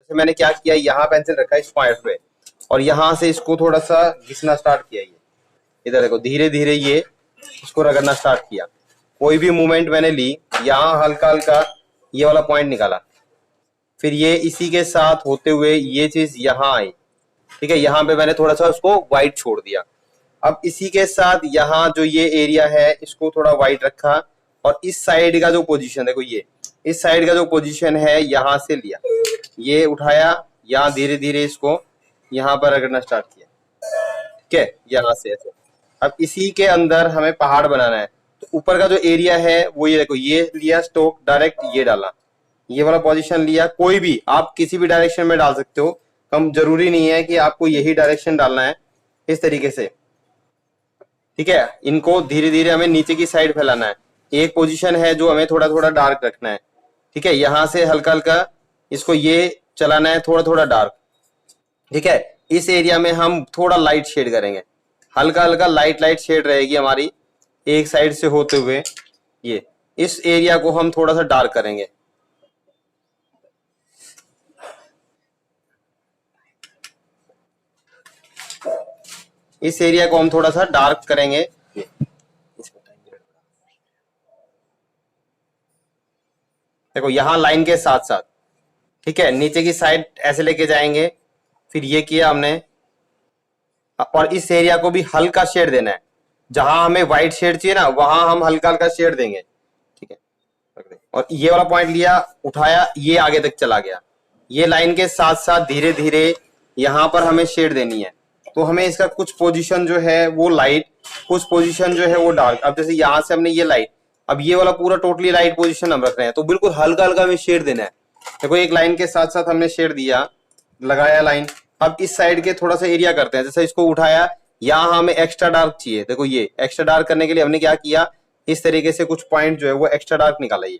जैसे मैंने क्या किया, यहाँ पेंसिल रखा इस पॉइंट पे और यहाँ से इसको थोड़ा सा घिसना स्टार्ट किया। ये इधर देखो, धीरे धीरे ये इसको रगड़ना स्टार्ट किया। कोई भी मूवमेंट मैंने ली, यहाँ हल्का हल्का ये वाला पॉइंट निकाला, फिर ये इसी के साथ होते हुए ये चीज यहाँ आई। ठीक है, यहाँ पे मैंने थोड़ा सा उसको व्हाइट छोड़ दिया। अब इसी के साथ यहाँ जो ये एरिया है इसको थोड़ा व्हाइट रखा और इस साइड का जो पोजीशन देखो, ये इस साइड का जो पोजीशन है यहाँ से लिया, ये उठाया, यहाँ धीरे धीरे इसको यहाँ पर रगड़ना स्टार्ट किया। ठीक है, यहाँ से ऐसे। अब इसी के अंदर हमें पहाड़ बनाना है, तो ऊपर का जो एरिया है वो ये देखो, ये लिया स्ट्रोक डायरेक्ट, ये डाला, ये वाला पोजीशन लिया। कोई भी आप किसी भी डायरेक्शन में डाल सकते हो, कम जरूरी नहीं है कि आपको यही डायरेक्शन डालना है, इस तरीके से। ठीक है, इनको धीरे धीरे हमें नीचे की साइड फैलाना है। एक पोजीशन है जो हमें थोड़ा थोड़ा डार्क रखना है। ठीक है, यहां से हल्का हल्का इसको ये चलाना है, थोड़ा थोड़ा डार्क। ठीक है, इस एरिया में हम थोड़ा लाइट शेड करेंगे, हल्का हल्का लाइट लाइट शेड रहेगी हमारी एक साइड से होते हुए। ये इस एरिया को हम थोड़ा सा डार्क करेंगे। इस एरिया को हम थोड़ा सा डार्क करेंगे। देखो यहाँ लाइन के साथ साथ, ठीक है, नीचे की साइड ऐसे लेके जाएंगे, फिर ये किया हमने। और इस एरिया को भी हल्का शेड देना है, जहां हमें व्हाइट शेड चाहिए ना वहां हम हल्का हल्का शेड देंगे। ठीक है, और ये वाला पॉइंट लिया, उठाया, ये आगे तक चला गया। ये लाइन के साथ साथ धीरे धीरे यहाँ पर हमें शेड देनी है। तो हमें इसका कुछ पोजीशन जो है वो लाइट, कुछ पोजीशन जो है वो डार्क। अब जैसे यहाँ से हमने ये लाइट, अब ये वाला पूरा टोटली लाइट पोजीशन हम रख रहे हैं, तो बिल्कुल हल्का हल्का हमें शेड देना है। देखो एक लाइन के साथ साथ हमने शेड दिया, लगाया लाइन। अब इस साइड के थोड़ा सा एरिया करते हैं, जैसे इसको उठाया, यहाँ हमें एक्स्ट्रा डार्क चाहिए। देखो ये एक्स्ट्रा डार्क करने के लिए हमने क्या किया, इस तरीके से कुछ पॉइंट जो है वो एक्स्ट्रा डार्क निकाला। ये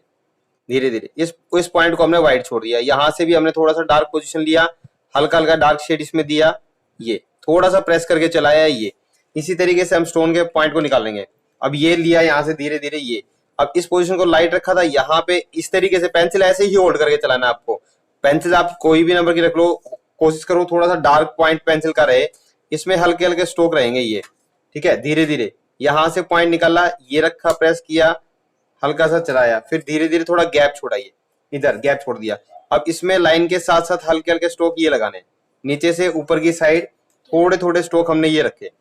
धीरे धीरे इस पॉइंट को हमने व्हाइट छोड़ दिया। यहाँ से भी हमने थोड़ा सा डार्क पोजीशन लिया, हल्का हल्का डार्क शेड इसमें दिया, ये थोड़ा सा प्रेस करके चलाया। ये इसी तरीके से हम स्टोन के पॉइंट को निकालेंगे। अब ये लिया यहाँ से धीरे धीरे, ये अब इस पोजीशन को लाइट रखा था, यहाँ पे इस तरीके से पेंसिल ऐसे ही होल्ड करके चलाना है आपको। पेंसिल आप कोई भी नंबर की रख लो, कोशिश करो थोड़ा सा डार्क पॉइंट पेंसिल का रहे, इसमें हल्के हल्के स्ट्रोक रहेंगे ये। ठीक है, धीरे धीरे यहाँ से पॉइंट निकाला, ये रखा, प्रेस किया, हल्का सा चलाया, फिर धीरे धीरे थोड़ा गैप छोड़ाइए, इधर गैप छोड़ दिया। अब इसमें लाइन के साथ साथ हल्के हल्के स्ट्रोक ये लगाने, नीचे से ऊपर की साइड थोड़े थोड़े स्ट्रोक हमने ये रखे,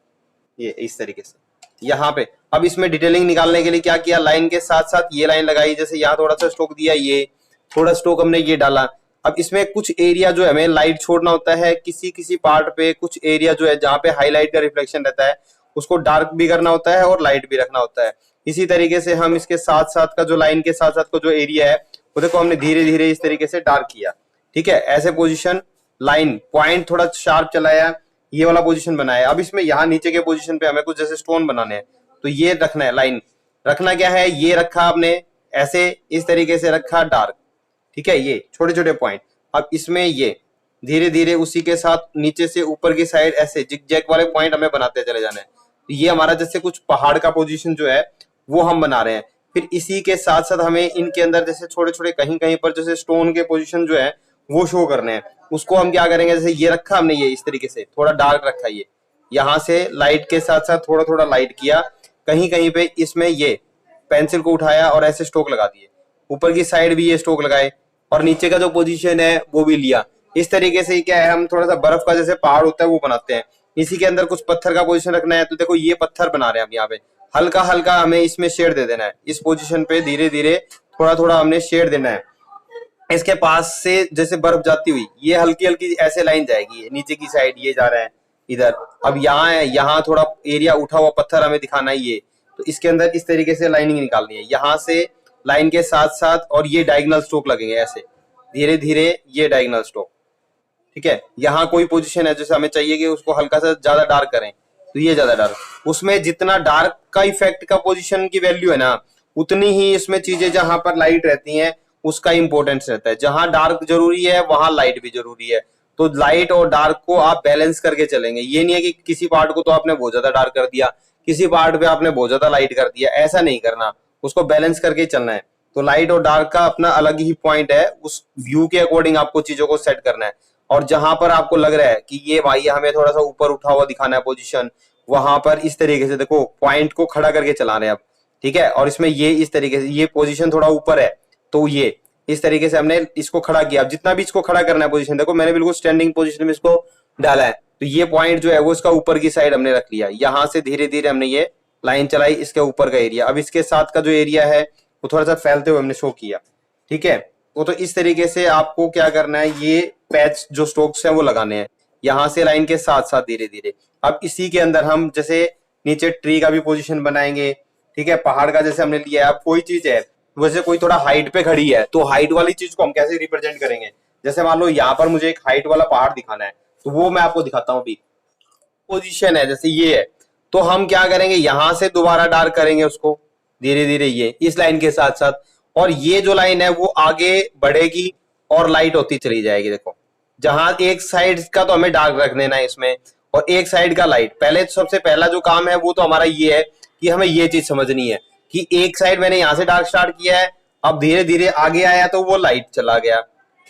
ये इस तरीके से यहाँ पे। अब इसमें डिटेलिंग निकालने के लिए क्या किया, लाइन के साथ साथ ये लाइन लगाई, जैसे यहाँ थोड़ा सा स्ट्रोक दिया, ये थोड़ा स्ट्रोक हमने ये डाला। अब इसमें कुछ एरिया जो है हमें लाइट छोड़ना होता है, किसी किसी पार्ट पे कुछ एरिया जो है जहाँ पे हाईलाइट का रिफ्लेक्शन रहता है उसको डार्क भी करना होता है और लाइट भी रखना होता है। इसी तरीके से हम इसके साथ साथ का जो लाइन के साथ साथ का जो एरिया है वो देखो हमने धीरे धीरे इस तरीके से डार्क किया। ठीक है, ऐसे पोजीशन, लाइन, पॉइंट थोड़ा शार्प चलाया, ये वाला पोजीशन बनाया। अब इसमें यहाँ नीचे के पोजीशन पे हमें कुछ जैसे स्टोन बनाने हैं, तो ये रखना है, लाइन रखना क्या है, ये रखा आपने ऐसे इस तरीके से रखा डार्क। ठीक है, ये छोटे छोटे पॉइंट। अब इसमें ये धीरे धीरे उसी के साथ नीचे से ऊपर की साइड ऐसे जिग-जैग वाले पॉइंट हमें बनाते चले जाना है। तो ये हमारा जैसे कुछ पहाड़ का पोजीशन जो है वो हम बना रहे हैं। फिर इसी के साथ साथ हमें इनके अंदर जैसे छोटे छोटे कहीं कहीं पर जैसे स्टोन के पोजीशन जो है वो शो करने हैं। उसको हम क्या करेंगे, जैसे ये रखा हमने, ये इस तरीके से थोड़ा डार्क रखा, ये यहाँ से लाइट के साथ साथ थोड़ा थोड़ा लाइट किया, कहीं कहीं पे इसमें ये पेंसिल को उठाया और ऐसे स्ट्रोक लगा दिए, ऊपर की साइड भी ये स्ट्रोक लगाए और नीचे का जो पोजीशन है वो भी लिया। इस तरीके से क्या है, हम थोड़ा सा बर्फ का जैसे पहाड़ होता है वो बनाते हैं। इसी के अंदर कुछ पत्थर का पोजीशन रखना है, तो देखो ये पत्थर बना रहे हैं हम यहाँ पे, हल्का हल्का हमें इसमें शेड दे देना है। इस पोजीशन पे धीरे धीरे थोड़ा थोड़ा हमने शेड देना है। इसके पास से जैसे बर्फ जाती हुई ये हल्की हल्की ऐसे लाइन जाएगी, नीचे की साइड ये जा रहा है इधर। अब यहाँ है, यहाँ थोड़ा एरिया उठा हुआ पत्थर हमें दिखाना है ये, तो इसके अंदर इस तरीके से लाइनिंग निकालनी है। यहाँ से लाइन के साथ साथ और ये डायगोनल स्ट्रोक लगेंगे ऐसे धीरे धीरे, ये डायगोनल स्ट्रोक। ठीक है, यहाँ कोई पोजीशन है जैसे हमें चाहिए कि उसको हल्का सा ज्यादा डार्क करें, तो ये ज्यादा डार्क, उसमें जितना डार्क का इफेक्ट का पोजीशन की वैल्यू है ना, उतनी ही इसमें चीजें जहां पर लाइट रहती हैं उसका इंपॉर्टेंस रहता है। जहां डार्क जरूरी है वहां लाइट भी जरूरी है, तो लाइट और डार्क को आप बैलेंस करके चलेंगे। ये नहीं है कि किसी पार्ट को तो आपने बहुत ज्यादा डार्क कर दिया, किसी पार्ट पे आपने बहुत ज्यादा लाइट कर दिया, ऐसा नहीं करना, उसको बैलेंस करके चलना है। तो लाइट और डार्क का अपना अलग ही पॉइंट है, उस व्यू के अकॉर्डिंग आपको चीजों को सेट करना है। और जहां पर आपको लग रहा है कि ये भाई हमें थोड़ा सा ऊपर उठा हुआ दिखाना है पोजीशन, वहां पर इस तरीके से देखो पॉइंट को खड़ा करके चला रहे हैं आप, ठीक है। और इसमें ये इस तरीके से ये पोजीशन थोड़ा ऊपर है, तो ये इस तरीके से हमने इसको खड़ा किया। अब जितना भी इसको खड़ा करना है पोजीशन, देखो मैंने बिल्कुल स्टैंडिंग पोजीशन में इसको डाला है, तो ये पॉइंट जो है वो इसका ऊपर की साइड हमने रख लिया। यहां से धीरे धीरे हमने ये लाइन चलाई इसके ऊपर का एरिया। अब इसके साथ का जो एरिया है वो थोड़ा सा फैलते हुए हमने शो किया, ठीक है। वो तो इस तरीके से आपको क्या करना है, ये पैच जो स्ट्रोक्स हैं वो लगाने हैं यहां से लाइन के साथ साथ धीरे धीरे। अब इसी के अंदर हम जैसे नीचे ट्री का भी पोजीशन बनाएंगे, ठीक है। पहाड़ का जैसे हमने लिया है, अब कोई चीज है वैसे कोई थोड़ा हाइट पे खड़ी है, तो हाइट वाली चीज को हम कैसे रिप्रेजेंट करेंगे। जैसे मान लो यहाँ पर मुझे एक हाइट वाला पहाड़ दिखाना है, तो वो मैं आपको दिखाता हूँ। अभी पोजीशन है जैसे ये है, तो हम क्या करेंगे, यहां से दोबारा डार्क करेंगे उसको धीरे धीरे ये इस लाइन के साथ साथ। और ये जो लाइन है वो आगे बढ़ेगी और लाइट होती चली जाएगी। देखो जहां एक साइड का तो हमें डार्क रख देना है इसमें, और एक साइड का लाइट। पहले सबसे पहला जो काम है वो तो हमारा ये है कि हमें ये चीज समझनी है कि एक साइड मैंने यहां से डार्क स्टार्ट किया है, अब धीरे धीरे आगे आया तो वो लाइट चला गया,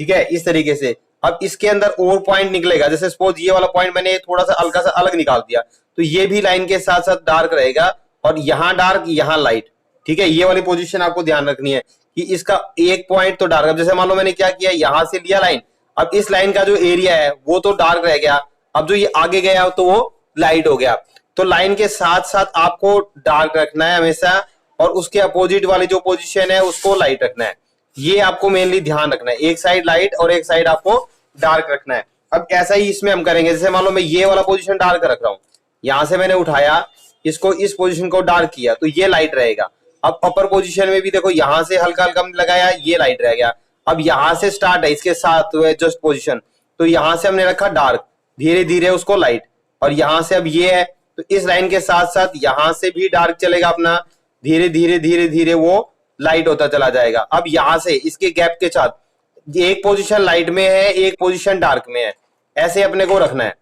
ठीक है, इस तरीके से। अब इसके अंदर और पॉइंट निकलेगा, जैसे सपोज ये वाला पॉइंट मैंने थोड़ा सा हल्का सा अलग निकाल दिया, तो ये भी लाइन के साथ साथ डार्क रहेगा, और यहाँ डार्क यहाँ लाइट, ठीक है। ये वाली पोजीशन आपको ध्यान रखनी है कि इसका एक पॉइंट तो डार्क। अब जैसे मान लो मैंने क्या किया, यहां से लिया लाइन, अब इस लाइन का जो एरिया है वो तो डार्क रह गया, अब जो ये आगे गया तो वो लाइट हो गया। तो लाइन के साथ साथ आपको डार्क रखना है हमेशा, और उसके अपोजिट वाली जो पोजीशन है उसको लाइट रखना है। ये आपको मेनली ध्यान रखना है, एक साइड लाइट और एक साइड आपको डार्क रखना है। अब ऐसा ही इसमें हम करेंगे, जैसे मान लो मैं ये वाला पोजीशन डार्क रख रहा हूं, यहां से मैंने उठाया इसको, इस पोजीशन को डार्क किया तो ये लाइट रहेगा। अब अपर पोजीशन में भी देखो यहां से हल्का हल्का लगाया, ये लाइट रह गया। अब यहां से स्टार्ट है इसके साथ जस्ट पोजीशन, तो यहां से हमने रखा डार्क, धीरे धीरे उसको लाइट। और यहां से अब ये है, तो इस लाइन के साथ साथ यहां से भी डार्क चलेगा अपना, धीरे धीरे धीरे धीरे वो लाइट होता चला जाएगा। अब यहां से इसके गैप के साथ एक पोजीशन लाइट में है, एक पोजीशन डार्क में है, ऐसे अपने को रखना है।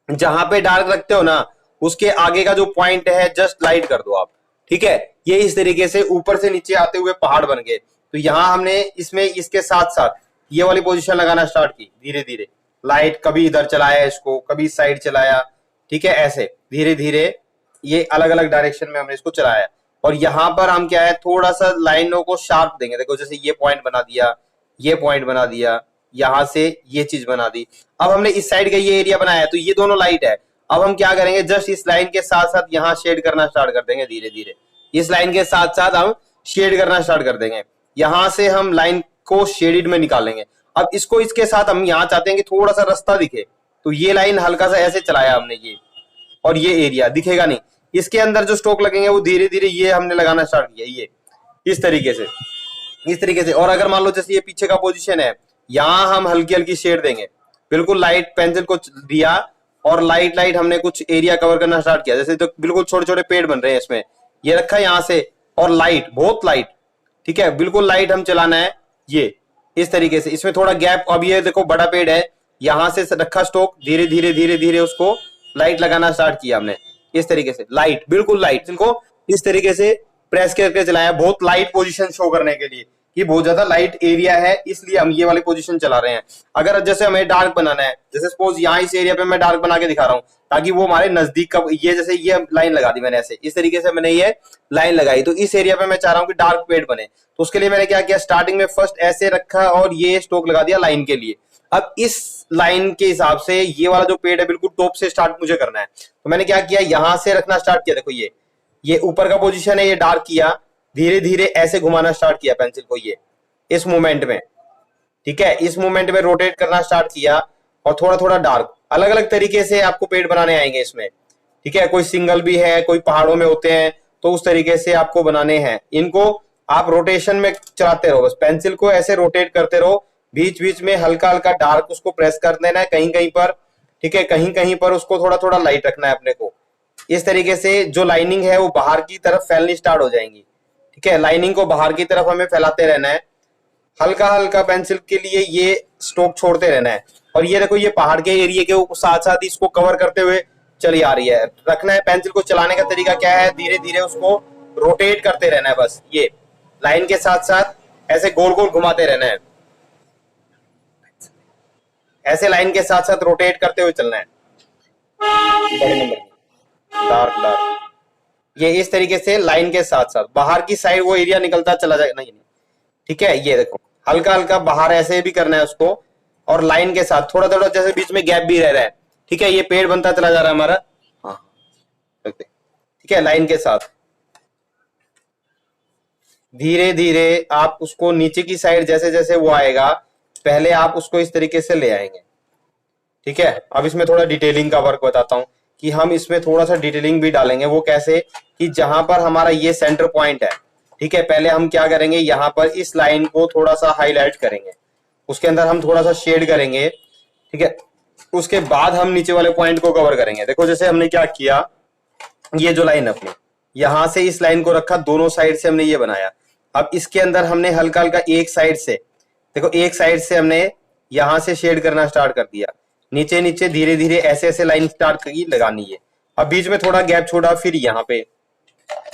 जहां पे डार्क रखते हो ना उसके आगे का जो पॉइंट है जस्ट लाइट कर दो आप, ठीक है। ये इस तरीके से ऊपर से नीचे आते हुए पहाड़ बन गए। तो यहां हमने इसमें इसके साथ साथ ये वाली पोजीशन लगाना स्टार्ट की, धीरे धीरे लाइट कभी इधर चलाया इसको, कभी इस साइड चलाया, ठीक है। ऐसे धीरे धीरे ये अलग अलग डायरेक्शन में हमने इसको चलाया। और यहां पर हम क्या है, थोड़ा सा लाइनों को शार्प देंगे। देखो जैसे ये पॉइंट बना दिया, ये पॉइंट बना दिया, यहां से ये चीज बना दी। अब हमने इस साइड का ये एरिया बनाया, तो ये दोनों लाइट है। अब हम क्या करेंगे, जस्ट इस लाइन के साथ साथ यहाँ शेड करना स्टार्ट कर देंगे धीरे धीरे। इस लाइन के साथ साथ हम शेड करना स्टार्ट कर देंगे, यहां से हम लाइन को शेडिड में निकालेंगे। अब इसको इसके साथ हम यहाँ चाहते हैं कि थोड़ा सा रास्ता दिखे, तो ये लाइन हल्का सा ऐसे चलाया हमने ये, और ये एरिया दिखेगा नहीं। इसके अंदर जो स्ट्रोक लगेंगे वो धीरे धीरे ये हमने लगाना स्टार्ट किया, ये इस तरीके से, इस तरीके से। और अगर मान लो जैसे ये पीछे का पोजीशन है, यहाँ हम हल्की हल्की शेड देंगे, बिल्कुल लाइट पेंसिल को दिया और लाइट लाइट हमने कुछ एरिया कवर करना स्टार्ट किया। जैसे तो बिल्कुल छोटे छोटे पेड़ बन रहे हैं इसमें, ये रखा है यहाँ से, और लाइट बहुत लाइट, ठीक है, बिल्कुल लाइट हम चलाना है ये इस तरीके से। इसमें थोड़ा गैप, अब ये देखो बड़ा पेड़ है, यहां से रखा स्टोक, धीरे धीरे धीरे धीरे उसको लाइट लगाना स्टार्ट किया हमने इस तरीके से, लाइट बिल्कुल लाइट, इनको इस तरीके से प्रेस करके चलाया, बहुत लाइट पोजीशन शो करने के लिए कि बहुत ज्यादा लाइट एरिया है, इसलिए हम ये वाली पोजीशन चला रहे हैं। अगर जैसे हमें डार्क बनाना है, जैसे सपोज यहाँ इस एरिया पे मैं डार्क बना के दिखा रहा हूँ ताकि वो हमारे नजदीक का, ये जैसे ये लाइन लगा दी मैंने ऐसे, इस तरीके से मैंने ये लाइन लगाई, तो इस एरिया पे मैं चाह रहा हूँ कि डार्क पेड़ बने, तो उसके लिए मैंने क्या किया, स्टार्टिंग में फर्स्ट ऐसे रखा और ये स्टोक लगा दिया लाइन के लिए। अब इस लाइन के हिसाब से ये वाला जो पेड़ है बिल्कुल टॉप से स्टार्ट मुझे करना है, तो मैंने क्या किया, यहां से रखना स्टार्ट किया। देखो ये ऊपर का पोजीशन है, ये डार्क किया, धीरे धीरे ऐसे घुमाना स्टार्ट किया पेंसिल को, ये इस मूवमेंट में, ठीक है, इस मूवमेंट में रोटेट करना स्टार्ट किया, और थोड़ा थोड़ा डार्क, अलग अलग तरीके से आपको पेड़ बनाने आएंगे इसमें, ठीक है। कोई सिंगल भी है, कोई पहाड़ों में होते हैं, तो उस तरीके से आपको बनाने हैं। इनको आप रोटेशन में चलाते रहो, बस पेंसिल को ऐसे रोटेट करते रहो, बीच बीच में हल्का हल्का डार्क उसको प्रेस कर देना है कहीं कहीं पर, ठीक है, कहीं कहीं पर उसको थोड़ा थोड़ा लाइट रखना है अपने को। इस तरीके से जो लाइनिंग है वो बाहर की तरफ फैलनी स्टार्ट हो जाएंगी, ठीक है। लाइनिंग को बाहर की तरफ हमें फैलाते रहना है, हल्का हल्का पेंसिल के लिए ये स्ट्रोक छोड़ते रहना है। और ये देखो ये पहाड़ के एरिया के साथ साथ इसको कवर करते हुए चली आ रही है। रखना है पेंसिल को, चलाने का तरीका क्या है, धीरे धीरे उसको रोटेट करते रहना है बस, ये लाइन के साथ साथ ऐसे गोल गोल घुमाते रहना है, ऐसे लाइन के साथ साथ रोटेट करते हुए चलना है। बड़े नंबर की डार्क डार्क, ये इस तरीके से लाइन के साथ साथ बाहर की साइड वो एरिया निकलता चला जाएगा। नहीं, ठीक है, ये देखो हल्का हल्का बाहर ऐसे भी करना है उसको, और लाइन के साथ थोड़ा थोड़ा जैसे बीच में गैप भी रह रहा है। ठीक है, ये पेड़ बनता चला जा रहा है हमारा। हाँ, ठीक है, लाइन के साथ धीरे धीरे आप उसको नीचे की साइड जैसे जैसे वो आएगा, पहले आप उसको इस तरीके से ले आएंगे। ठीक है, अब इसमें थोड़ा डिटेलिंग का वर्क बताता हूं कि हम इसमें थोड़ा सा डिटेलिंग भी डालेंगे। वो कैसे कि जहां पर हमारा ये सेंटर पॉइंट है, ठीक है, पहले हम क्या करेंगे, यहाँ पर इस लाइन को थोड़ा सा हाईलाइट करेंगे, उसके अंदर हम थोड़ा सा शेड करेंगे। ठीक है, उसके बाद हम नीचे वाले पॉइंट को कवर करेंगे। देखो जैसे हमने क्या किया, ये जो लाइन अपनी यहां से इस लाइन को रखा, दोनों साइड से हमने ये बनाया। अब इसके अंदर हमने हल्का हल्का एक साइड से, देखो एक साइड से हमने यहां से शेड करना स्टार्ट कर दिया, नीचे नीचे धीरे धीरे ऐसे ऐसे लाइन स्टार्ट की लगानी है। अब बीच में थोड़ा गैप छोड़ा, फिर यहाँ पे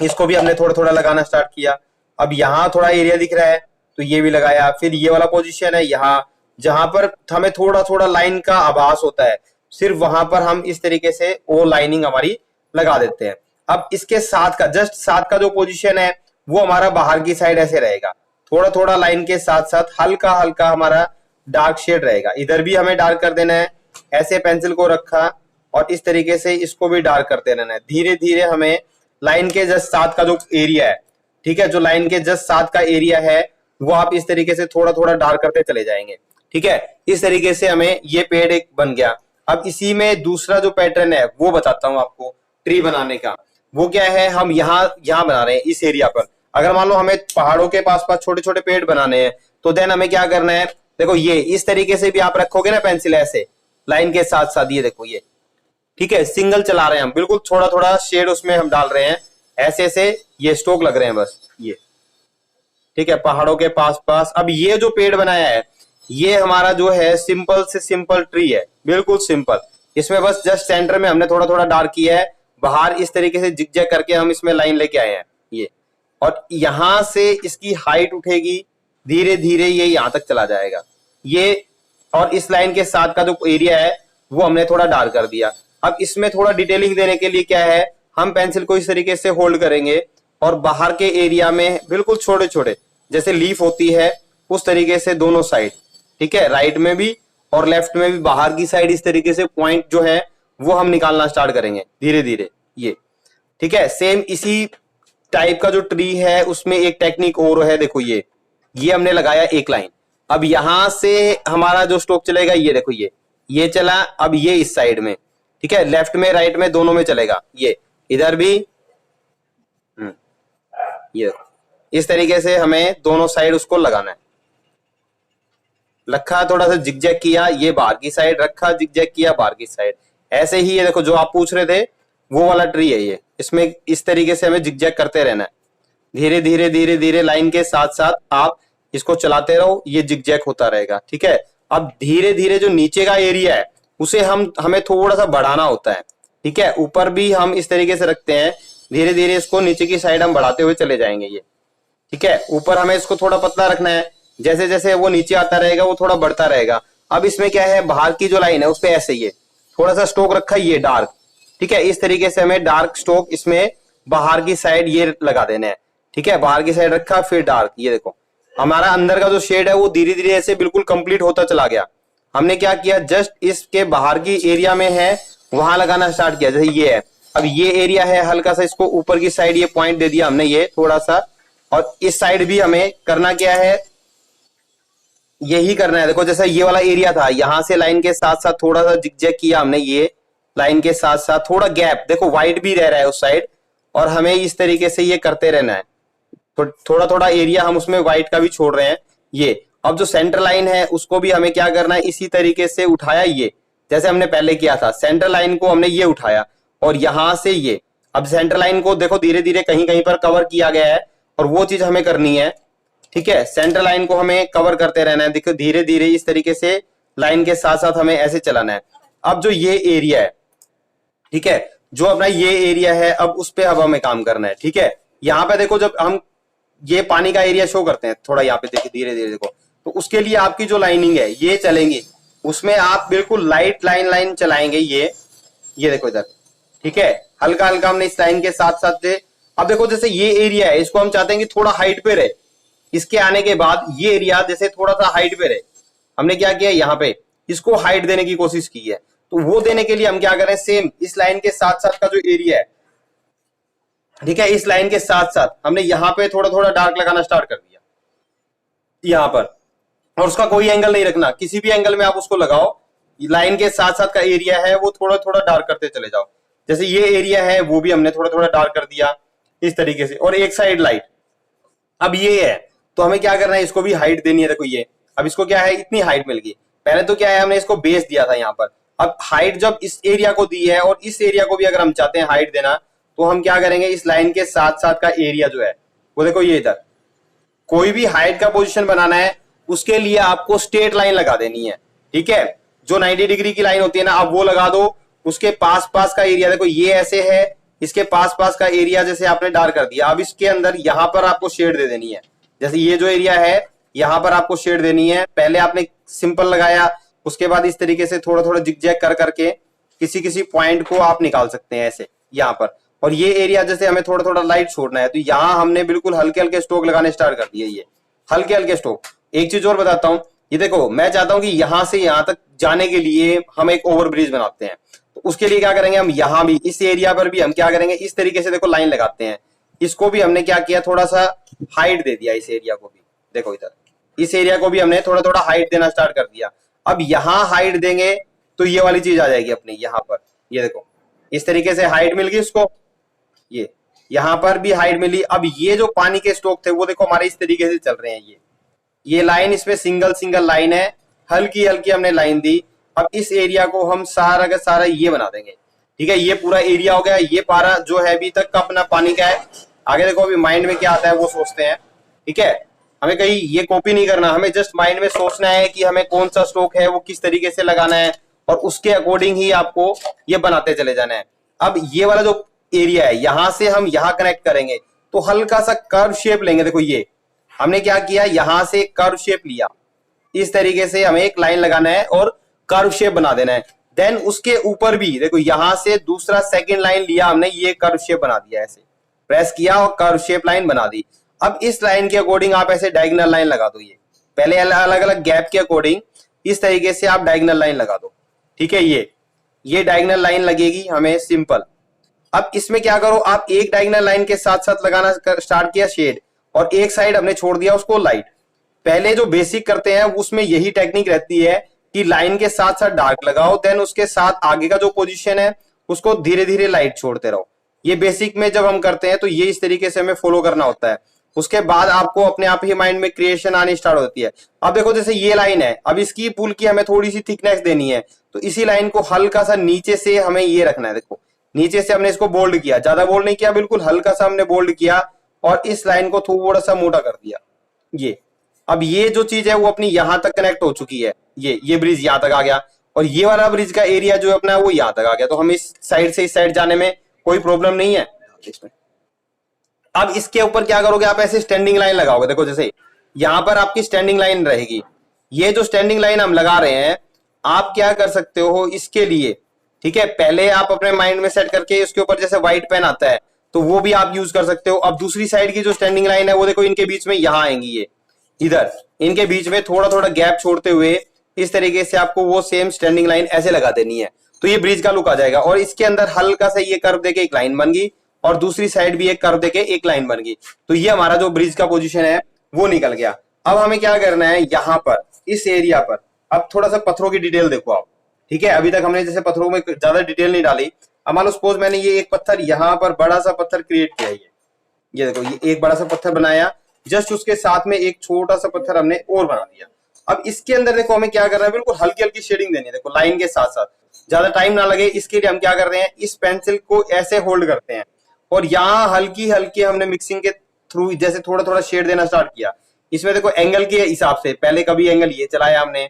इसको भी हमने थोड़ा थोड़ा लगाना स्टार्ट किया। अब यहाँ थोड़ा एरिया दिख रहा है तो ये भी लगाया। फिर ये वाला पोजीशन है यहाँ, जहां पर हमें थोड़ा थोड़ा लाइन का आभास होता है, सिर्फ वहां पर हम इस तरीके से वो लाइनिंग हमारी लगा देते हैं। अब इसके साथ का जस्ट साथ का जो पोजीशन है वो हमारा बाहर की साइड ऐसे रहेगा, थोड़ा थोड़ा लाइन के साथ साथ हल्का हल्का हमारा डार्क शेड रहेगा। इधर भी हमें डार्क कर देना है, ऐसे पेंसिल को रखा और इस तरीके से इसको भी डार्क करते रहना है। धीरे धीरे हमें लाइन के जस्ट साथ का जो एरिया है, ठीक है, जो लाइन के जस्ट साथ का एरिया है वो आप इस तरीके से थोड़ा थोड़ा डार्क करते चले जाएंगे। ठीक है, इस तरीके से हमें ये पेड़ एक बन गया। अब इसी में दूसरा जो पैटर्न है वो बताता हूं आपको ट्री बनाने का। वो क्या है, हम यहाँ बना रहे हैं इस एरिया पर। अगर मान लो हमें पहाड़ों के पास पास छोटे छोटे पेड़ बनाने हैं तो देन हमें क्या करना है, देखो ये इस तरीके से भी आप रखोगे ना पेंसिल ऐसे लाइन के साथ साथ, ये देखो ये, ठीक है, सिंगल चला रहे हैं हम, बिल्कुल थोड़ा थोड़ा शेड उसमें हम डाल रहे हैं, ऐसे ऐसे ये स्ट्रोक लग रहे हैं बस ये। ठीक है, पहाड़ों के पास पास। अब ये जो पेड़ बनाया है ये हमारा जो है सिंपल से सिंपल ट्री है, बिल्कुल सिंपल। इसमें बस जस्ट सेंटर में हमने थोड़ा थोड़ा डार्क किया है, बाहर इस तरीके से जिगजैग करके हम इसमें लाइन लेके आए हैं ये, और यहां से इसकी हाइट उठेगी धीरे धीरे, ये यहां तक चला जाएगा ये। और इस लाइन के साथ का जो एरिया है वो हमने थोड़ा डार्क कर दिया। अब इसमें थोड़ा डिटेलिंग देने के लिए क्या है, हम पेंसिल को इस तरीके से होल्ड करेंगे और बाहर के एरिया में बिल्कुल छोटे छोटे जैसे लीफ होती है उस तरीके से दोनों साइड, ठीक है, राइट में भी और लेफ्ट में भी बाहर की साइड इस तरीके से पॉइंट जो है वो हम निकालना स्टार्ट करेंगे धीरे धीरे ये। ठीक है, सेम इसी टाइप का जो ट्री है उसमें एक टेक्निक और है, देखो ये हमने लगाया एक लाइन। अब यहां से हमारा जो स्ट्रोक चलेगा ये देखो ये चला, अब ये इस साइड में, ठीक है, लेफ्ट में राइट में दोनों में चलेगा ये, इधर भी ये इस तरीके से हमें दोनों साइड उसको लगाना है। रखा थोड़ा सा जिगजैग किया, ये बाहर की साइड रखा, जिगजैग किया बाहर की साइड, ऐसे ही। ये देखो जो आप पूछ रहे थे वो वाला ट्री है ये, इसमें इस तरीके से हमें जिगजैग करते रहना है, धीरे धीरे धीरे धीरे लाइन के साथ साथ आप इसको चलाते रहो, ये जिगजैग होता रहेगा। ठीक है, अब धीरे धीरे जो नीचे का एरिया है उसे हमें थोड़ा सा बढ़ाना होता है। ठीक है, ऊपर भी हम इस तरीके से रखते हैं, धीरे धीरे इसको नीचे की साइड हम बढ़ाते हुए चले जाएंगे ये। ठीक है, ऊपर हमें इसको थोड़ा पतला रखना है, जैसे जैसे वो नीचे आता रहेगा वो थोड़ा बढ़ता रहेगा। अब इसमें क्या है, बाहर की जो लाइन है उस पर ऐसे ये थोड़ा सा स्ट्रोक रखा ये डार्क, ठीक है, इस तरीके से हमें डार्क स्ट्रोक इसमें बाहर की साइड ये लगा देना है। ठीक है, बाहर की साइड रखा फिर डार्क, ये देखो हमारा अंदर का जो शेड है वो धीरे धीरे ऐसे बिल्कुल कंप्लीट होता चला गया। हमने क्या किया, जस्ट इसके बाहर की एरिया में है वहां लगाना स्टार्ट किया, जैसे ये है। अब ये एरिया है हल्का सा, इसको ऊपर की साइड ये पॉइंट दे दिया हमने ये थोड़ा सा, और इस साइड भी हमें करना क्या है, यही करना है। देखो जैसा ये वाला एरिया था, यहां से लाइन के साथ साथ थोड़ा सा जिगजैग किया हमने, ये लाइन के साथ साथ थोड़ा गैप, देखो व्हाइट भी रह रहा है उस साइड, और हमें इस तरीके से ये करते रहना है। तो थोड़ा थोड़ा एरिया हम उसमें व्हाइट का भी छोड़ रहे हैं ये। अब जो सेंटर लाइन है उसको भी हमें क्या करना है, इसी तरीके से उठाया ये, जैसे हमने पहले किया था। सेंटर लाइन को हमने ये उठाया और यहां से ये, अब सेंटर लाइन को देखो धीरे धीरे कहीं कहीं पर कवर किया गया है, और वो चीज हमें करनी है। ठीक है, सेंटर लाइन को हमें कवर करते रहना है, देखो धीरे धीरे इस तरीके से लाइन के साथ साथ हमें ऐसे चलाना है। अब जो ये एरिया है, ठीक है, जो अपना ये एरिया है, अब उस पे अब हमें काम करना है। ठीक है, यहाँ पे देखो जब हम ये पानी का एरिया शो करते हैं थोड़ा, यहाँ पे देखिए धीरे धीरे देखो। तो उसके लिए आपकी जो लाइनिंग है ये चलेंगी, उसमें आप बिल्कुल लाइट लाइन चलाएंगे। ये देखो इधर, ठीक है, हल्का हल्का हमने इस लाइन के साथ साथ से। अब देखो जैसे ये एरिया है, इसको हम चाहते हैं कि थोड़ा हाइट पे रहे। इसके आने के बाद ये एरिया जैसे थोड़ा सा हाइट पे रहे, हमने क्या किया, यहाँ पे इसको हाइट देने की कोशिश की है। तो वो देने के लिए हम क्या करें, सेम इस लाइन के साथ साथ का जो एरिया है, ठीक है, इस लाइन के साथ साथ हमने यहाँ पे थोड़ा थोड़ा डार्क लगाना स्टार्ट कर दिया यहाँ पर। और उसका कोई एंगल नहीं रखना, किसी भी एंगल में आप उसको लगाओ। लाइन के साथ साथ का एरिया है वो थोड़ा थोड़ा डार्क करते चले जाओ। जैसे ये एरिया है वो भी हमने थोड़ा थोड़ा डार्क कर दिया इस तरीके से। और एक साइड लाइट, अब ये है तो हमें क्या करना है, इसको भी हाइट देनी है। देखो ये, अब इसको क्या है, इतनी हाइट मिल गई। पहले तो क्या है, हमने इसको बेस दिया था यहाँ पर। अब हाइट जब इस एरिया को दी है और इस एरिया को भी अगर हम चाहते हैं हाइट देना, तो हम क्या करेंगे, इस लाइन के साथ साथ का एरिया जो है वो देखो ये इधर, कोई भी हाइट का पोजीशन बनाना है उसके लिए आपको स्ट्रेट लाइन लगा देनी है। ठीक है, जो 90 डिग्री की लाइन होती है ना, आप वो लगा दो। उसके पास पास का एरिया देखो ये ऐसे है, इसके पास पास का एरिया जैसे आपने डार्क कर दिया। अब इसके अंदर यहां पर आपको शेड दे देनी है। जैसे ये जो एरिया है यहां पर आपको शेड देनी है। पहले आपने सिंपल लगाया, उसके बाद इस तरीके से थोड़ा थोड़ा जिगजैग कर करके किसी किसी पॉइंट को आप निकाल सकते हैं ऐसे यहाँ पर। और ये एरिया जैसे हमें थोड़ा थोड़ा लाइट छोड़ना है, तो यहाँ हमने बिल्कुल हल्के हल्के स्ट्रोक लगाने स्टार्ट कर दिए। ये हल्के हल्के स्ट्रोक। एक चीज और बताता हूँ, ये देखो मैं चाहता हूं कि यहां से यहां तक जाने के लिए हम एक ओवरब्रिज बनाते हैं। तो उसके लिए क्या करेंगे, हम यहां भी इस एरिया पर भी हम क्या करेंगे, इस तरीके से देखो लाइन लगाते हैं। इसको भी हमने क्या किया, थोड़ा सा हाइट दे दिया इस एरिया को भी। देखो इधर इस एरिया को भी हमने थोड़ा थोड़ा हाइट देना स्टार्ट कर दिया। अब यहां हाइट देंगे तो ये वाली चीज आ जाएगी अपनी यहाँ पर। ये देखो इस तरीके से हाइट मिल गई इसको, ये यहां पर भी हाइट मिली। अब ये जो पानी के स्ट्रोक थे वो देखो हमारे इस तरीके से चल रहे हैं। ये लाइन इसमें सिंगल सिंगल लाइन है, हल्की हल्की हमने लाइन दी। अब इस एरिया को हम सारा का सारा ये बना देंगे। ठीक है, ये पूरा एरिया हो गया। ये पारा जो है अभी तक का अपना पानी का है। आगे देखो अभी माइंड में क्या आता है वो सोचते हैं। ठीक है, हमें कहीं ये कॉपी नहीं करना, हमें जस्ट माइंड में सोचना है कि हमें कौन सा स्ट्रोक है वो किस तरीके से लगाना है, और उसके अकॉर्डिंग ही आपको ये बनाते चले जाना है। अब ये वाला जो एरिया है यहां से हम यहां कनेक्ट करेंगे तो हल्का सा कर्व शेप लेंगे। देखो ये हमने क्या किया, यहां से कर्व शेप लिया, इस तरीके से हमें एक लाइन लगाना है और कर्व शेप बना देना है। देन उसके ऊपर भी देखो यहां से दूसरा सेकंड लाइन लिया हमने, ये कर्व शेप बना दिया। ऐसे प्रेस किया और कर्व शेप लाइन बना दी। अब इस लाइन के अकॉर्डिंग आप ऐसे डायगोनल लाइन लगा दो। ये पहले अलग अलग गैप के अकॉर्डिंग इस तरीके से आप डायगोनल लाइन लगा दो। ठीक है, ये डायगोनल लाइन लगेगी हमें सिंपल। अब इसमें क्या करो, आप एक डायगोनल लाइन के साथ साथ लगाना स्टार्ट किया शेड, और एक साइड हमने छोड़ दिया उसको लाइट। पहले जो बेसिक करते हैं उसमें यही टेक्निक रहती है कि लाइन के साथ साथ डार्क लगाओ, देन उसके साथ आगे का जो पोजीशन है उसको धीरे धीरे लाइट छोड़ते रहो। ये बेसिक में जब हम करते हैं तो ये इस तरीके से हमें फॉलो करना होता है। उसके बाद आपको अपने आप ही माइंड में क्रिएशन आनी स्टार्ट होती है। अब देखो जैसे ये लाइन है, अब इसकी पुल की हमें थोड़ी सी थिकनेस देनी है, तो इसी लाइन को हल्का सा नीचे से हमें ये रखना है। देखो नीचे से हमने इसको बोल्ड किया, ज्यादा बोल्ड नहीं किया, बिल्कुल हल्का सा हमने बोल्ड किया, और इस लाइन को थोड़ा सा मोटा कर दिया। ये अब ये जो चीज है वो अपनी यहां तक कनेक्ट हो चुकी है। ये ब्रिज यहां तक आ गया, और ये वाला ब्रिज का एरिया जो है अपना वो यहां तक आ गया। तो हम इस साइड से इस साइड जाने में कोई प्रॉब्लम नहीं है इसमें। अब इसके ऊपर क्या करोगे, आप ऐसे स्टैंडिंग लाइन लगाओगे। देखो जैसे यहां पर आपकी स्टैंडिंग लाइन रहेगी। ये जो स्टैंडिंग लाइन हम लगा रहे हैं, आप क्या कर सकते हो इसके लिए, ठीक है, पहले आप अपने माइंड में सेट करके उसके ऊपर जैसे व्हाइट पेन आता है तो वो भी आप यूज कर सकते हो। अब दूसरी साइड की जो स्टैंडिंग लाइन है वो देखो इनके बीच में यहां आएंगी, ये इधर इनके बीच में थोड़ा थोड़ा गैप छोड़ते हुए इस तरीके से आपको वो सेम स्टैंडिंग लाइन ऐसे लगा देनी है। तो ये ब्रिज का लुक आ जाएगा। और इसके अंदर हल्का सा ये कर्व देके एक लाइन बन गई, और दूसरी साइड भी एक कर्व देके एक लाइन बन गई। तो ये हमारा जो ब्रिज का पोजीशन है वो निकल गया। अब हमें क्या करना है, यहाँ पर इस एरिया पर अब थोड़ा सा पत्थरों की डिटेल देखो आप। ठीक है, अभी तक हमने जैसे पत्थरों में ज्यादा डिटेल नहीं डाली। अब मान लो सपोज मैंने ये एक पत्थर यहाँ पर बड़ा सा पत्थर क्रिएट किया, ये देखो ये एक बड़ा सा पत्थर बनाया, जस्ट उसके साथ में एक छोटा सा पत्थर हमने और बना दिया। अब इसके अंदर देखो हमें क्या करना है, बिल्कुल हल्की हल्की शेडिंग देनी है। देखो लाइन के साथ साथ ज्यादा टाइम ना लगे इसके लिए हम क्या कर रहे हैं, इस पेंसिल को ऐसे होल्ड करते हैं, और यहाँ हल्की हल्की हमने मिक्सिंग के थ्रू जैसे थोड़ा थोड़ा शेड देना स्टार्ट किया। इसमें देखो एंगल के हिसाब से पहले कभी एंगल ये चलाया हमने,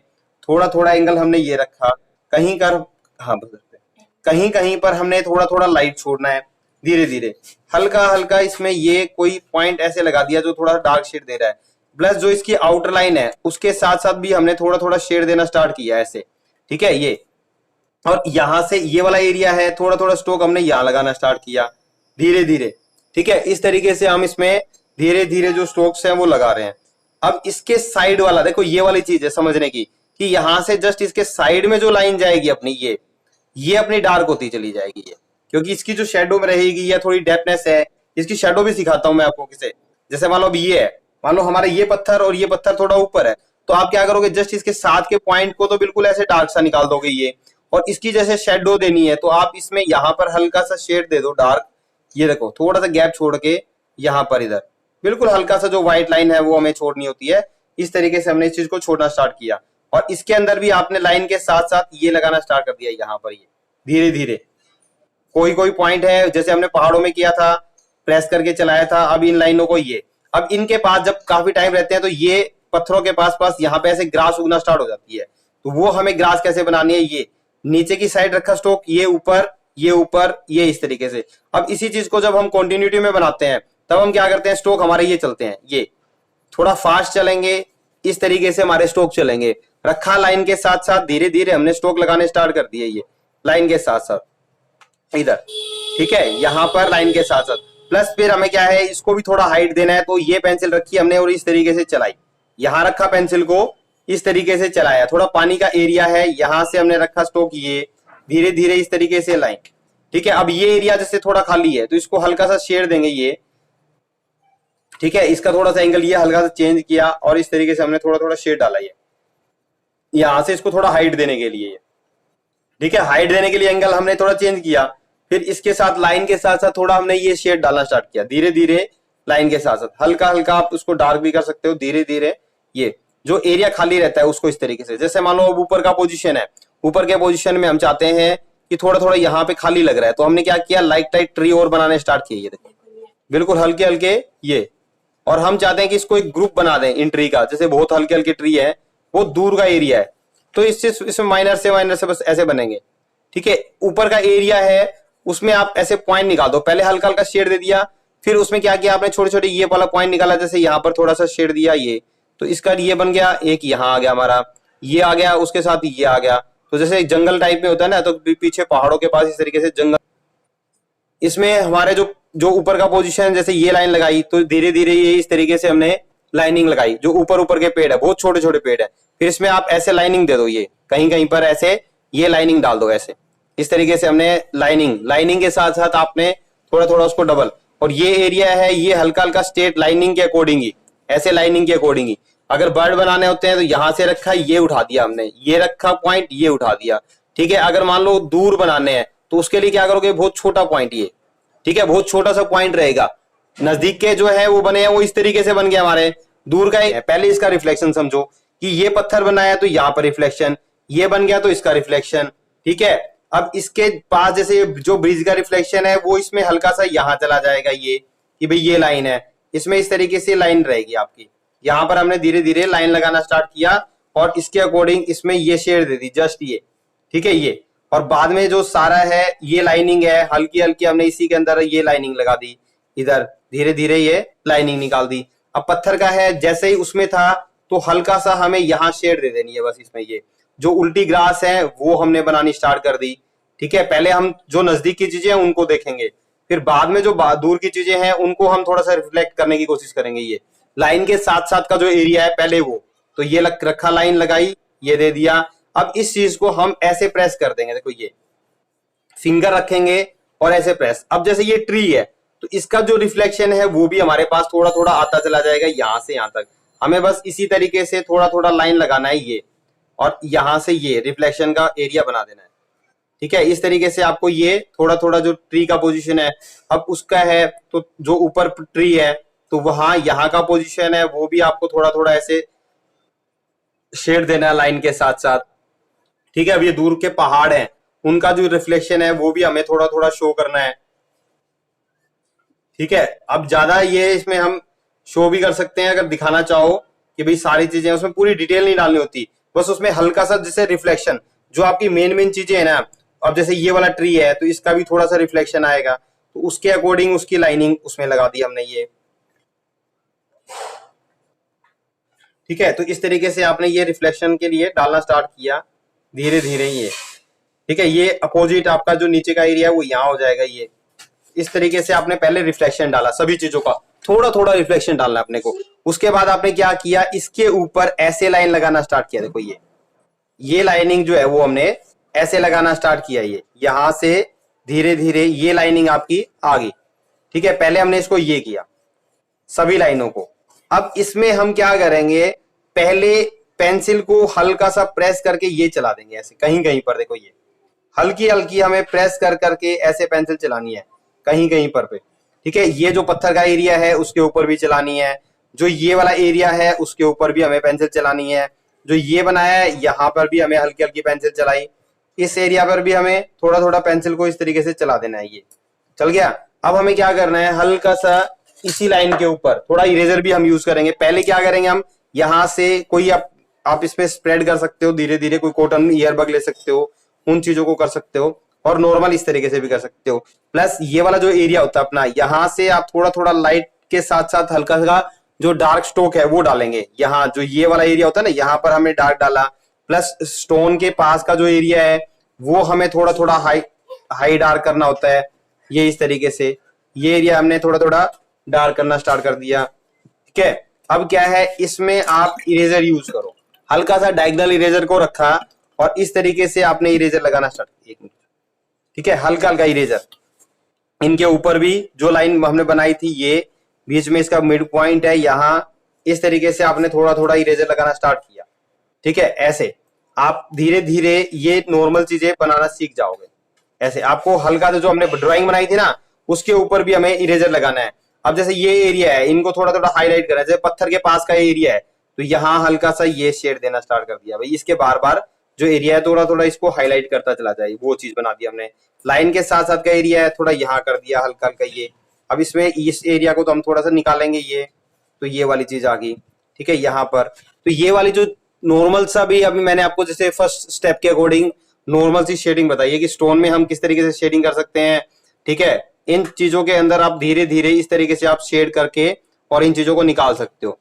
थोड़ा थोड़ा एंगल हमने ये रखा, कहीं कर हाँ कहीं कहीं पर हमने थोड़ा थोड़ा लाइट छोड़ना है। धीरे धीरे हल्का हल्का इसमें ये कोई पॉइंट ऐसे लगा दिया जो थोड़ा डार्क शेड दे रहा है, प्लस जो इसकी आउटर लाइन है उसके साथ साथ भी हमने थोड़ा थोड़ा शेड देना स्टार्ट किया ऐसे, ठीक है ये। और यहां से ये वाला एरिया है, थोड़ा थोड़ा स्ट्रोक हमने यहां लगाना स्टार्ट किया धीरे धीरे, ठीक है। इस तरीके से हम इसमें धीरे धीरे जो स्ट्रोक्स हैं वो लगा रहे हैं। अब इसके साइड वाला देखो, ये वाली चीज है समझने की कि यहां से जस्ट इसके साइड में जो लाइन जाएगी अपनी, ये अपनी डार्क होती चली जाएगी ये, क्योंकि इसकी जो शेडो में रहेगी या थोड़ी डेप्थनेस है। इसकी शेडो भी सिखाता हूं मैं आपको किसे, जैसे मान लो अब ये है, मान लो हमारा ये पत्थर और ये पत्थर थोड़ा ऊपर है, तो आप क्या करोगे, जस्ट इसके साथ के पॉइंट को तो बिल्कुल ऐसे डार्क सा निकाल दोगे ये, और इसकी जैसे शेडो देनी है तो आप इसमें यहां पर हल्का सा शेड दे दो डार्क। ये देखो थोड़ा सा गैप छोड़ के यहां पर इधर बिल्कुल हल्का सा जो व्हाइट लाइन है वो हमें छोड़नी होती है। इस तरीके से हमने इस चीज को छोड़ना स्टार्ट किया, और इसके अंदर भी आपने लाइन के साथ साथ ये लगाना स्टार्ट कर दिया यहाँ पर, ये धीरे धीरे कोई कोई पॉइंट है जैसे हमने पहाड़ों में किया था, प्रेस करके चलाया था। अब इन लाइनों को ये, अब इनके पास जब काफी टाइम रहते हैं तो ये पत्थरों के पास पास यहाँ पे ऐसे ग्रास उगना स्टार्ट हो जाती है। तो वो हमें ग्रास कैसे बनानी है, ये नीचे की साइड रखा स्टोक, ये ऊपर ये ऊपर ये इस तरीके से। अब इसी चीज को जब हम कंटिन्यूटी में बनाते हैं तब हम क्या करते हैं, स्टोक हमारे ये चलते हैं, ये थोड़ा फास्ट चलेंगे, इस तरीके से हमारे स्टोक चलेंगे। रखा लाइन के साथ साथ धीरे धीरे हमने स्टोक लगाने स्टार्ट कर दिए, ये लाइन के साथ साथ इधर, ठीक है, यहां पर लाइन के साथ साथ। प्लस फिर हमें क्या है, इसको भी थोड़ा हाइट देना है, तो ये पेंसिल रखी हमने और इस तरीके से चलाई, यहां रखा पेंसिल को इस तरीके से चलाया। थोड़ा पानी का एरिया है, यहां से हमने रखा स्टोक, ये धीरे धीरे इस तरीके से लाइन, ठीक है। अब ये एरिया जैसे थोड़ा खाली है तो इसको हल्का सा शेड देंगे ये, ठीक है। इसका थोड़ा सा एंगल ये हल्का सा चेंज किया और इस तरीके से हमने थोड़ा थोड़ा शेड डाला ये यहां से, इसको थोड़ा हाइट देने के लिए, ठीक है। हाइट देने के लिए एंगल हमने थोड़ा चेंज किया, फिर इसके साथ लाइन के साथ साथ थोड़ा हमने ये शेड डालना स्टार्ट किया धीरे धीरे लाइन के साथ साथ। हल्का हल्का आप उसको डार्क भी कर सकते हो धीरे धीरे, ये जो एरिया खाली रहता है उसको इस तरीके से। जैसे मान लो अब ऊपर का पोजीशन है, ऊपर के पोजीशन में हम चाहते हैं कि थोड़ा थोड़ा यहाँ पे खाली लग रहा है, तो हमने क्या किया, लाइट टाइट ट्री और बनाने स्टार्ट किए, ये देखो बिल्कुल हल्के हल्के ये। और हम चाहते हैं कि इसको एक ग्रुप बना दें इन ट्री का, जैसे बहुत हल्के हल्के ट्री है, वो दूर का एरिया है, तो इसमें माइनर से बस ऐसे बनेंगे, ठीक है। ऊपर का एरिया है उसमें आप ऐसे पॉइंट निकाल दो, पहले हल्का हल्का शेड दे दिया, फिर उसमें क्या किया आपने, छोटे छोटे ये वाला पॉइंट निकाला, जैसे यहाँ पर थोड़ा सा शेड दिया ये, तो इसका ये बन गया, एक यहाँ आ गया हमारा, ये आ गया, उसके साथ ये आ गया। तो जैसे जंगल टाइप में होता है ना, तो पीछे पहाड़ों के पास इस तरीके से जंगल, इसमें हमारे जो ऊपर का पोजीशन, जैसे ये लाइन लगाई तो धीरे धीरे ये इस तरीके से हमने लाइनिंग लगाई। जो ऊपर ऊपर के पेड़ है, बहुत छोटे छोटे पेड़ है, फिर इसमें आप ऐसे लाइनिंग दे दो, ये कहीं कहीं पर ऐसे ये लाइनिंग डाल दो, ऐसे इस तरीके से हमने लाइनिंग के साथ साथ आपने थोड़ा थोड़ा उसको डबल। और ये एरिया है, ये हल्का हल्का स्ट्रेट लाइनिंग के अकॉर्डिंग ही, ऐसे लाइनिंग के अकॉर्डिंग ही। अगर बर्ड बनाने होते हैं तो यहां से रखा ये उठा दिया हमने, ये रखा पॉइंट ये उठा दिया, ठीक है। अगर मान लो दूर बनाने हैं तो उसके लिए क्या करोगे, बहुत छोटा पॉइंट ये, ठीक है, बहुत छोटा सा पॉइंट रहेगा। नजदीक के जो है वो बने हैं वो इस तरीके से बन गया, हमारे दूर का पहले इसका रिफ्लेक्शन समझो कि ये पत्थर बनाया तो यहाँ पर रिफ्लेक्शन, ये बन गया तो इसका रिफ्लेक्शन, ठीक है। अब इसके पास जैसे जो ब्रिज का रिफ्लेक्शन है वो इसमें हल्का सा यहाँ चला जाएगा, ये कि भाई ये लाइन है, इसमें इस तरीके से लाइन रहेगी आपकी। यहाँ पर हमने धीरे धीरे लाइन लगाना स्टार्ट किया और इसके अकॉर्डिंग इसमें ये शेड दे दी, जस्ट ये, ठीक है ये। और बाद में जो सारा है ये लाइनिंग है, हल्की हल्की हमने इसी के अंदर ये लाइनिंग लगा दी, इधर धीरे धीरे ये लाइनिंग निकाल दी। अब पत्थर का है, जैसे ही उसमें था तो हल्का सा हमें यहाँ शेड दे देनी है बस इसमें, ये जो उल्टी ग्रास है वो हमने बनानी स्टार्ट कर दी, ठीक है। पहले हम जो नजदीक की चीजें हैं उनको देखेंगे, फिर बाद में जो दूर की चीजें हैं उनको हम थोड़ा सा रिफ्लेक्ट करने की कोशिश करेंगे। ये लाइन के साथ साथ का जो एरिया है पहले वो, तो ये रखा लाइन लगाई, ये दे दिया। अब इस चीज को हम ऐसे प्रेस कर देंगे, देखो ये फिंगर रखेंगे और ऐसे प्रेस। अब जैसे ये ट्री है तो इसका जो रिफ्लेक्शन है वो भी हमारे पास थोड़ा थोड़ा आता चला जाएगा, यहां से यहां तक। हमें बस इसी तरीके से थोड़ा थोड़ा लाइन लगाना है ये, और यहां से ये रिफ्लेक्शन का एरिया बना देना है, ठीक है। इस तरीके से आपको ये थोड़ा थोड़ा जो ट्री का पोजीशन है अब उसका है, तो जो ऊपर ट्री है तो वहां यहाँ का पोजीशन है वो भी आपको थोड़ा थोड़ा ऐसे शेड देना है लाइन के साथ साथ, ठीक है। अब ये दूर के पहाड़ हैं उनका जो रिफ्लेक्शन है वो भी हमें थोड़ा थोड़ा शो करना है, ठीक है। अब ज्यादा ये इसमें हम शो भी कर सकते हैं अगर दिखाना चाहो कि भाई सारी चीजें, उसमें पूरी डिटेल नहीं डालनी होती, बस उसमें हल्का सा जैसे रिफ्लेक्शन जो आपकी मेन चीजें है ना। अब जैसे ये वाला ट्री है तो इसका भी थोड़ा सा रिफ्लेक्शन आएगा, तो उसके अकॉर्डिंग उसकी लाइनिंग उसमें लगा दी हमने ये। ठीक है, तो इस तरीके से आपने ये रिफ्लेक्शन के लिए डालना स्टार्ट किया धीरे धीरे ये। ठीक है, ये अपोजिट आपका जो नीचे का एरिया है वो यहाँ हो जाएगा ये। इस तरीके से आपने पहले रिफ्लेक्शन डाला, सभी चीजों का थोड़ा थोड़ा रिफ्लेक्शन डालना अपने को। उसके बाद आपने क्या किया, इसके ऊपर ऐसे लाइन लगाना स्टार्ट किया। देखो ये लाइनिंग जो है वो हमने ऐसे लगाना स्टार्ट किया, ये यहां से धीरे धीरे ये लाइनिंग आपकी आ गई। ठीक है, पहले हमने इसको ये किया सभी लाइनों को। अब इसमें हम क्या करेंगे, पहले पेंसिल को हल्का सा प्रेस करके ये चला देंगे ऐसे कहीं कहीं पर। देखो ये हल्की हल्की हमें प्रेस कर करके ऐसे पेंसिल चलानी है कहीं कहीं पर पे। ठीक है, ये जो पत्थर का एरिया है उसके ऊपर भी चलानी है, जो ये वाला एरिया है उसके ऊपर भी हमें पेंसिल चलानी है, जो ये बनाया है यहाँ पर भी हमें हल्की हल्की पेंसिल चलाई, इस एरिया पर भी हमें थोड़ा थोड़ा पेंसिल को इस तरीके से चला देना है। ये चल गया। अब हमें क्या करना है, हल्का सा इसी लाइन के ऊपर थोड़ा इरेजर भी हम यूज करेंगे। पहले क्या करेंगे, हम यहां से कोई आप इसमें स्प्रेड कर सकते हो धीरे धीरे, कोई कॉटन ईयरबग ले सकते हो, उन चीजों को कर सकते हो, और नॉर्मल इस तरीके से भी कर सकते हो। प्लस ये वाला जो एरिया होता है अपना, यहां से आप थोड़ा थोड़ा लाइट के साथ साथ हल्का सा जो डार्क स्ट्रोक है वो डालेंगे। यहाँ जो ये वाला एरिया होता है ना, यहाँ पर हमने डार्क डाला। प्लस स्टोन के पास का जो एरिया है वो हमें थोड़ा थोड़ा हाई डार्क करना होता है। ये इस तरीके से ये एरिया हमने थोड़ा थोड़ा डार्क करना स्टार्ट कर दिया। ठीक है, अब क्या है, इसमें आप इरेजर यूज करो। हल्का सा डायगोनल इरेजर को रखा और इस तरीके से आपने इरेजर लगाना स्टार्ट किया। एक मिनट। ठीक है, हल्का हल्का इरेजर इनके ऊपर भी जो लाइन हमने बनाई थी, ये बीच में इसका मिड पॉइंट है, यहाँ इस तरीके से आपने थोड़ा थोड़ा इरेजर लगाना स्टार्ट किया। ठीक है, ऐसे आप धीरे धीरे ये नॉर्मल चीजें बनाना सीख जाओगे। ऐसे आपको हल्का सा जो हमने ड्राइंग बनाई थी ना, उसके ऊपर भी हमें इरेजर लगाना है। अब जैसे ये एरिया है, इनको थोड़ा थोड़ा हाईलाइट करना है, जैसे पत्थर के पास का एरिया है तो यहाँ हल्का सा ये शेड देना स्टार्ट कर दिया भाई। इसके बार बार जो एरिया है थोड़ा थोड़ा इसको हाईलाइट करता चला जाए, वो चीज बना दी हमने। लाइन के साथ साथ का एरिया है थोड़ा यहाँ कर दिया हल्का हल्का ये। अब इसमें इस एरिया को तो हम थोड़ा सा निकालेंगे, ये तो ये वाली चीज आ गई। ठीक है, यहाँ पर तो ये वाली जो नॉर्मल सा भी अभी मैंने आपको जैसे फर्स्ट स्टेप के अकॉर्डिंग नॉर्मल सी शेडिंग बताई है कि स्टोन में हम किस तरीके से शेडिंग कर सकते हैं। ठीक है, इन चीजों के अंदर आप धीरे धीरे इस तरीके से आप शेड करके और इन चीजों को निकाल सकते हो।